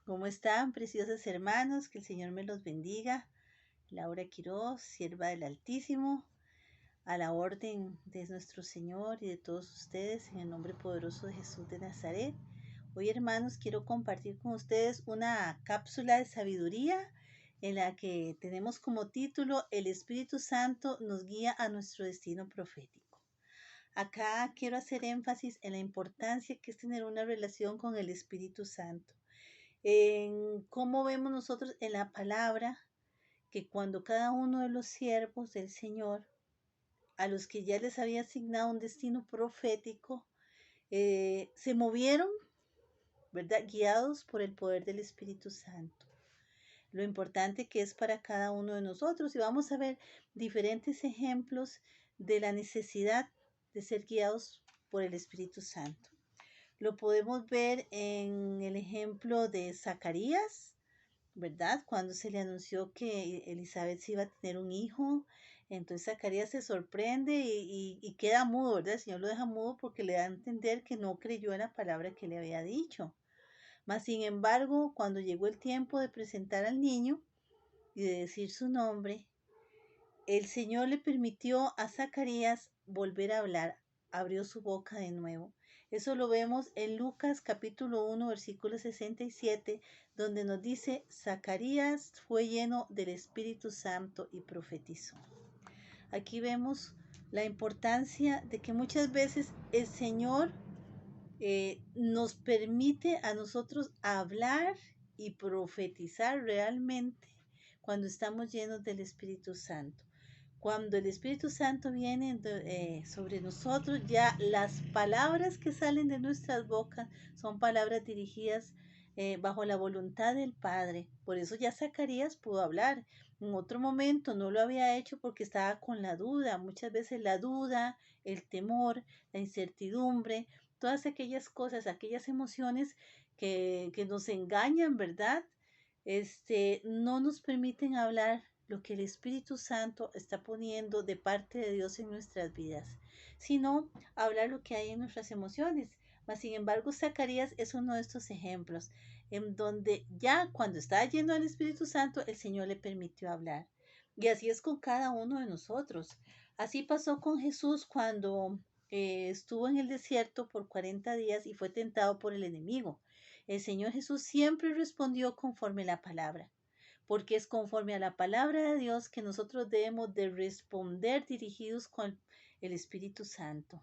¿Cómo están, preciosos hermanos? Que el Señor me los bendiga. Laura Quiroz, sierva del Altísimo, a la orden de nuestro Señor y de todos ustedes, en el nombre poderoso de Jesús de Nazaret. Hoy, hermanos, quiero compartir con ustedes una cápsula de sabiduría en la que tenemos como título: El Espíritu Santo nos guía a nuestro destino profético. Acá quiero hacer énfasis en la importancia que es tener una relación con el Espíritu Santo. En cómo vemos nosotros en la palabra que cuando cada uno de los siervos del Señor, a los que ya les había asignado un destino profético, se movieron, ¿verdad? Guiados por el poder del Espíritu Santo. Lo importante que es para cada uno de nosotros. Y vamos a ver diferentes ejemplos de la necesidad de ser guiados por el Espíritu Santo. Lo podemos ver en el ejemplo de Zacarías, ¿verdad? Cuando se le anunció que Elizabeth se iba a tener un hijo, entonces Zacarías se sorprende y queda mudo, ¿verdad? El Señor lo deja mudo porque le da a entender que no creyó en la palabra que le había dicho. Mas, sin embargo, cuando llegó el tiempo de presentar al niño y de decir su nombre, el Señor le permitió a Zacarías volver a hablar, abrió su boca de nuevo. Eso lo vemos en Lucas capítulo 1, versículo 67, donde nos dice: Zacarías fue lleno del Espíritu Santo y profetizó. Aquí vemos la importancia de que muchas veces el Señor nos permite a nosotros hablar y profetizar realmente cuando estamos llenos del Espíritu Santo. Cuando el Espíritu Santo viene sobre nosotros, ya las palabras que salen de nuestras bocas son palabras dirigidas bajo la voluntad del Padre. Por eso ya Zacarías pudo hablar. En otro momento no lo había hecho porque estaba con la duda. Muchas veces la duda, el temor, la incertidumbre, todas aquellas cosas, aquellas emociones que nos engañan, ¿verdad? No nos permiten hablar lo que el Espíritu Santo está poniendo de parte de Dios en nuestras vidas, sino hablar lo que hay en nuestras emociones. Mas, sin embargo, Zacarías es uno de estos ejemplos en donde ya cuando estaba lleno del Espíritu Santo, el Señor le permitió hablar. Y así es con cada uno de nosotros. Así pasó con Jesús cuando estuvo en el desierto por 40 días y fue tentado por el enemigo. El Señor Jesús siempre respondió conforme a la palabra, porque es conforme a la palabra de Dios que nosotros debemos de responder dirigidos con el Espíritu Santo,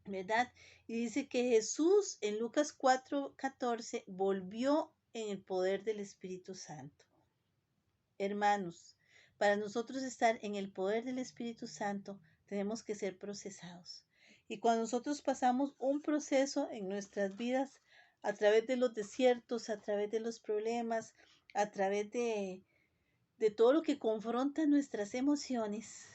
¿verdad? Y dice que Jesús en Lucas 4:14 volvió en el poder del Espíritu Santo. Hermanos, para nosotros estar en el poder del Espíritu Santo, tenemos que ser procesados. Y cuando nosotros pasamos un proceso en nuestras vidas, a través de los desiertos, a través de los problemas, a través de todo lo que confronta nuestras emociones,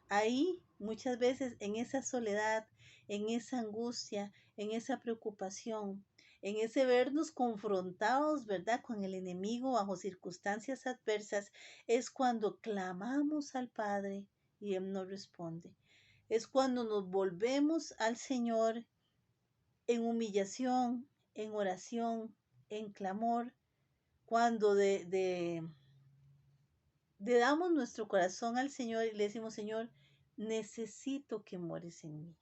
ahí muchas veces en esa soledad, en esa angustia, en esa preocupación, en ese vernos confrontados, ¿verdad?, con el enemigo bajo circunstancias adversas, es cuando clamamos al Padre y Él nos responde. Es cuando nos volvemos al Señor en humillación, en oración, en clamor, cuando le damos nuestro corazón al Señor y le decimos: Señor, necesito que mores en mí.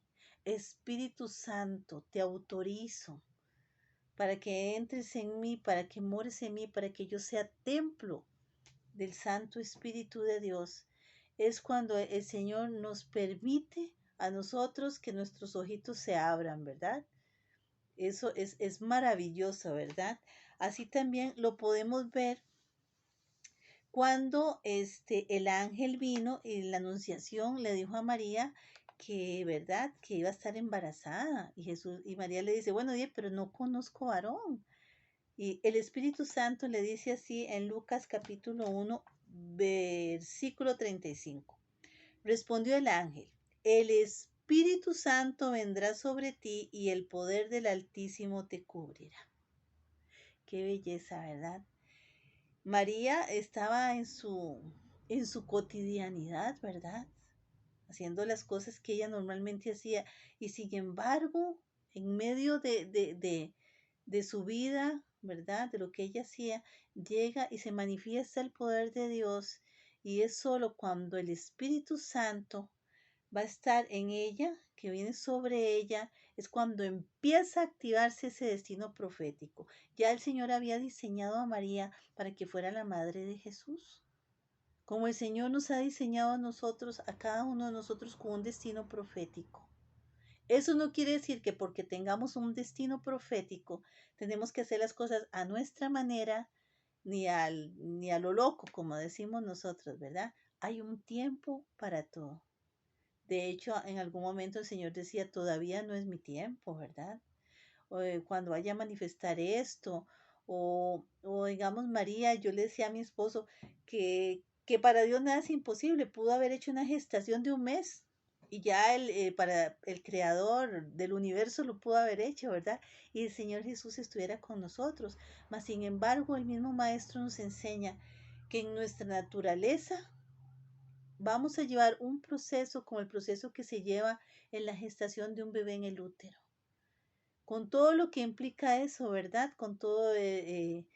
Espíritu Santo, te autorizo para que entres en mí, para que mores en mí, para que yo sea templo del Santo Espíritu de Dios. Es cuando el Señor nos permite a nosotros que nuestros ojitos se abran, ¿verdad? Eso es maravilloso, ¿verdad? Así también lo podemos ver cuando el ángel vino y la anunciación le dijo a María que, ¿verdad?, que iba a estar embarazada. Y María le dice: bueno, pero no conozco varón. Y el Espíritu Santo le dice así en Lucas capítulo 1, versículo 35. Respondió el ángel: el Espíritu Santo vendrá sobre ti y el poder del Altísimo te cubrirá. Qué belleza, ¿verdad? María estaba en su cotidianidad, ¿verdad? Haciendo las cosas que ella normalmente hacía. Y sin embargo, en medio de su vida, ¿verdad? De lo que ella hacía, llega y se manifiesta el poder de Dios. Y es solo cuando el Espíritu Santo va a estar en ella, que viene sobre ella, es cuando empieza a activarse ese destino profético. Ya el Señor había diseñado a María para que fuera la madre de Jesús. Como el Señor nos ha diseñado a nosotros, a cada uno de nosotros con un destino profético. Eso no quiere decir que porque tengamos un destino profético, tenemos que hacer las cosas a nuestra manera, ni a lo loco, como decimos nosotros, ¿verdad? Hay un tiempo para todo. De hecho, en algún momento el Señor decía, todavía no es mi tiempo, ¿verdad? Cuando vaya a manifestar esto, o digamos María, yo le decía a mi esposo que para Dios nada es imposible, pudo haber hecho una gestación de un mes y ya para el creador del universo lo pudo haber hecho, ¿verdad? Y el Señor Jesús estuviera con nosotros. Mas, sin embargo, el mismo Maestro nos enseña que en nuestra naturaleza vamos a llevar un proceso como el proceso que se lleva en la gestación de un bebé en el útero con todo lo que implica eso, ¿verdad? Con todo el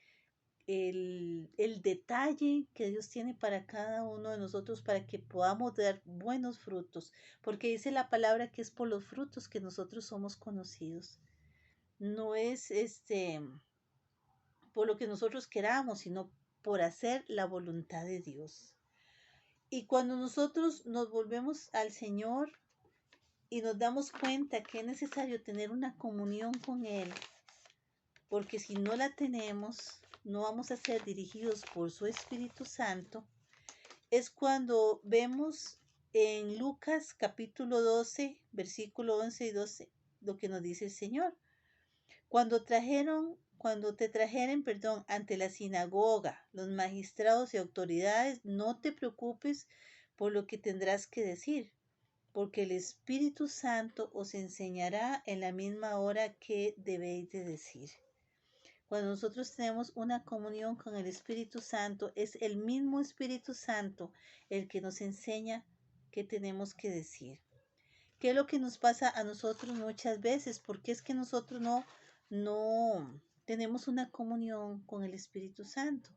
detalle que Dios tiene para cada uno de nosotros para que podamos dar buenos frutos, porque dice la palabra que es por los frutos que nosotros somos conocidos. No es por lo que nosotros queramos, sino por hacer la voluntad de Dios. Y cuando nosotros nos volvemos al Señor y nos damos cuenta que es necesario tener una comunión con Él, porque si no la tenemos, no vamos a ser dirigidos por su Espíritu Santo, es cuando vemos en Lucas capítulo 12, versículo 11 y 12, lo que nos dice el Señor. Cuando te trajeren, perdón, ante la sinagoga, los magistrados y autoridades, no te preocupes por lo que tendrás que decir, porque el Espíritu Santo os enseñará en la misma hora que debéis de decir. Cuando nosotros tenemos una comunión con el Espíritu Santo, es el mismo Espíritu Santo el que nos enseña qué tenemos que decir. ¿Qué es lo que nos pasa a nosotros muchas veces? Porque es que nosotros no tenemos una comunión con el Espíritu Santo.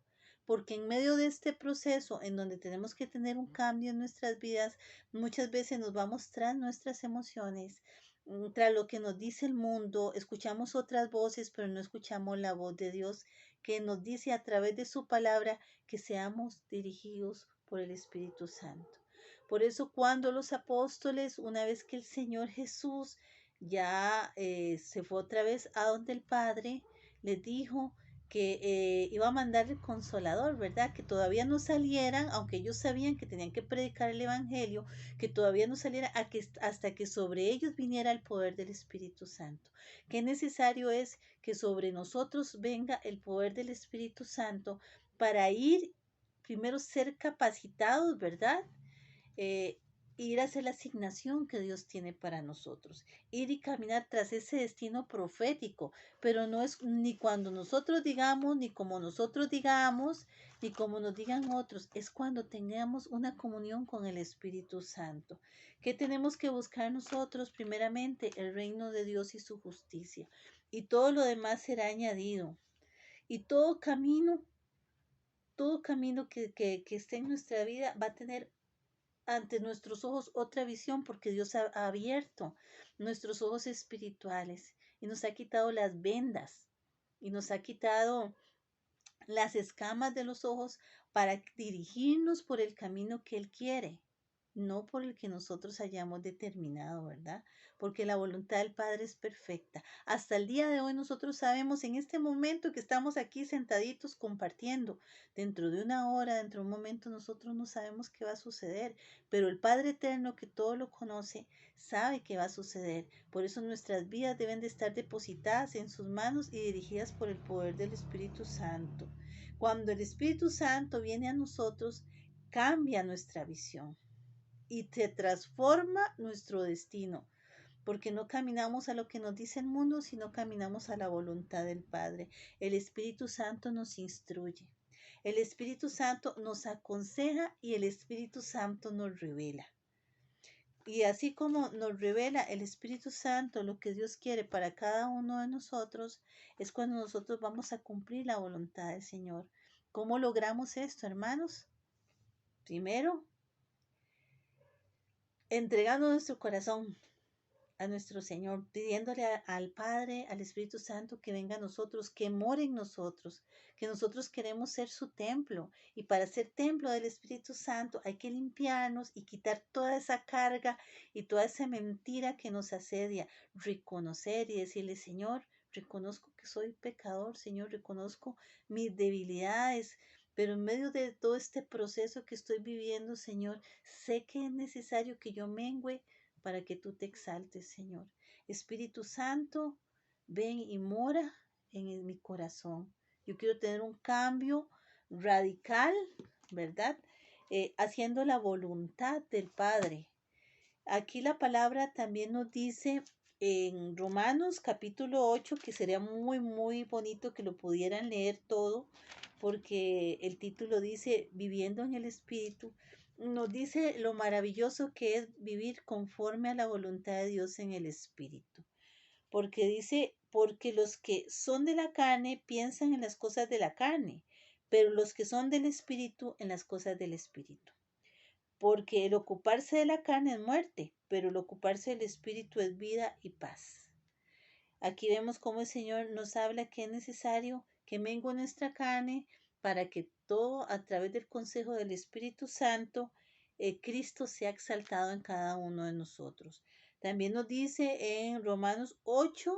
Porque en medio de este proceso en donde tenemos que tener un cambio en nuestras vidas, muchas veces nos vamos tras nuestras emociones, tras lo que nos dice el mundo, escuchamos otras voces, pero no escuchamos la voz de Dios que nos dice a través de su palabra que seamos dirigidos por el Espíritu Santo. Por eso cuando los apóstoles, una vez que el Señor Jesús ya se fue otra vez a donde el Padre, les dijo que iba a mandar el consolador, ¿verdad? Que todavía no salieran, aunque ellos sabían que tenían que predicar el Evangelio, que todavía no salieran hasta que sobre ellos viniera el poder del Espíritu Santo. Qué necesario es que sobre nosotros venga el poder del Espíritu Santo para ir, primero ser capacitados, ¿verdad? eh, Ir a hacer la asignación que Dios tiene para nosotros, ir y caminar tras ese destino profético, pero no es ni cuando nosotros digamos, ni como nosotros digamos, ni como nos digan otros, es cuando tengamos una comunión con el Espíritu Santo. ¿Qué tenemos que buscar nosotros? Primeramente, el reino de Dios y su justicia, y todo lo demás será añadido. Y todo camino que esté en nuestra vida va a tener ante nuestros ojos otra visión porque Dios ha abierto nuestros ojos espirituales y nos ha quitado las vendas y nos ha quitado las escamas de los ojos para dirigirnos por el camino que Él quiere, no por el que nosotros hayamos determinado, ¿verdad? Porque la voluntad del Padre es perfecta. Hasta el día de hoy nosotros sabemos en este momento que estamos aquí sentaditos compartiendo. Dentro de una hora, dentro de un momento, nosotros no sabemos qué va a suceder, pero el Padre Eterno que todo lo conoce sabe qué va a suceder. Por eso nuestras vidas deben de estar depositadas en sus manos y dirigidas por el poder del Espíritu Santo. Cuando el Espíritu Santo viene a nosotros, cambia nuestra visión y se transforma nuestro destino, porque no caminamos a lo que nos dice el mundo, sino caminamos a la voluntad del Padre. El Espíritu Santo nos instruye, el Espíritu Santo nos aconseja y el Espíritu Santo nos revela. Y así como nos revela el Espíritu Santo lo que Dios quiere para cada uno de nosotros, es cuando nosotros vamos a cumplir la voluntad del Señor. ¿Cómo logramos esto, hermanos? Primero, entregando nuestro corazón a nuestro Señor, pidiéndole al Padre, al Espíritu Santo que venga a nosotros, que more en nosotros, que nosotros queremos ser su templo. Y para ser templo del Espíritu Santo hay que limpiarnos y quitar toda esa carga y toda esa mentira que nos asedia. Reconocer y decirle, Señor, reconozco que soy pecador, Señor, reconozco mis debilidades. Pero en medio de todo este proceso que estoy viviendo, Señor, sé que es necesario que yo mengüe para que tú te exaltes, Señor. Espíritu Santo, ven y mora en mi corazón. Yo quiero tener un cambio radical, ¿verdad? Haciendo la voluntad del Padre. Aquí la palabra también nos dice en Romanos capítulo 8, que sería muy, muy bonito que lo pudieran leer todo, porque el título dice Viviendo en el Espíritu. Nos dice lo maravilloso que es vivir conforme a la voluntad de Dios en el Espíritu. Porque dice, porque los que son de la carne piensan en las cosas de la carne, pero los que son del Espíritu en las cosas del Espíritu. Porque el ocuparse de la carne es muerte, pero el ocuparse del Espíritu es vida y paz. Aquí vemos cómo el Señor nos habla que es necesario que mengue nuestra carne para que todo a través del consejo del Espíritu Santo, Cristo sea exaltado en cada uno de nosotros. También nos dice en Romanos 8,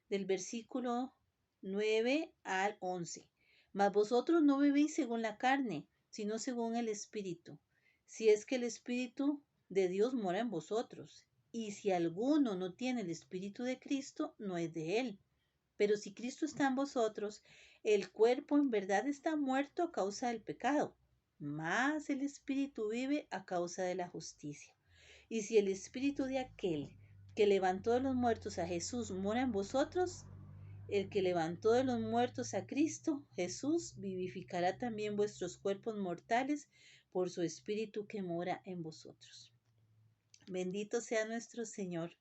del versículo 9 al 11. Mas vosotros no vivís según la carne, sino según el Espíritu. Si es que el Espíritu de Dios mora en vosotros. Y si alguno no tiene el Espíritu de Cristo, no es de él. Pero si Cristo está en vosotros, el cuerpo en verdad está muerto a causa del pecado, mas el Espíritu vive a causa de la justicia. Y si el Espíritu de aquel que levantó de los muertos a Jesús mora en vosotros, el que levantó de los muertos a Cristo, Jesús, vivificará también vuestros cuerpos mortales por su Espíritu que mora en vosotros. Bendito sea nuestro Señor.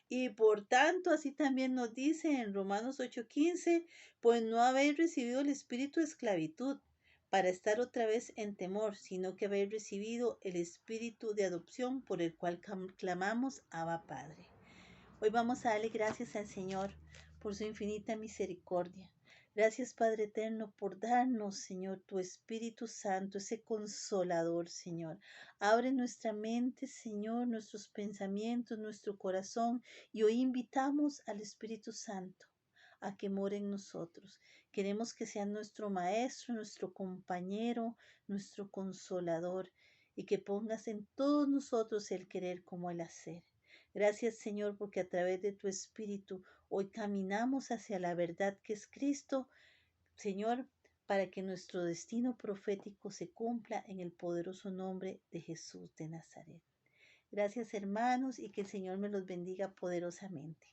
Y por tanto, así también nos dice en Romanos 8:15, pues no habéis recibido el espíritu de esclavitud para estar otra vez en temor, sino que habéis recibido el espíritu de adopción por el cual clamamos Abba Padre. Hoy vamos a darle gracias al Señor por su infinita misericordia. Gracias, Padre eterno, por darnos, Señor, tu Espíritu Santo, ese consolador, Señor. Abre nuestra mente, Señor, nuestros pensamientos, nuestro corazón, y hoy invitamos al Espíritu Santo a que more en nosotros. Queremos que sea nuestro maestro, nuestro compañero, nuestro consolador, y que pongas en todos nosotros el querer como el hacer. Gracias, Señor, porque a través de tu Espíritu hoy caminamos hacia la verdad que es Cristo, Señor, para que nuestro destino profético se cumpla en el poderoso nombre de Jesús de Nazaret. Gracias, hermanos, y que el Señor me los bendiga poderosamente.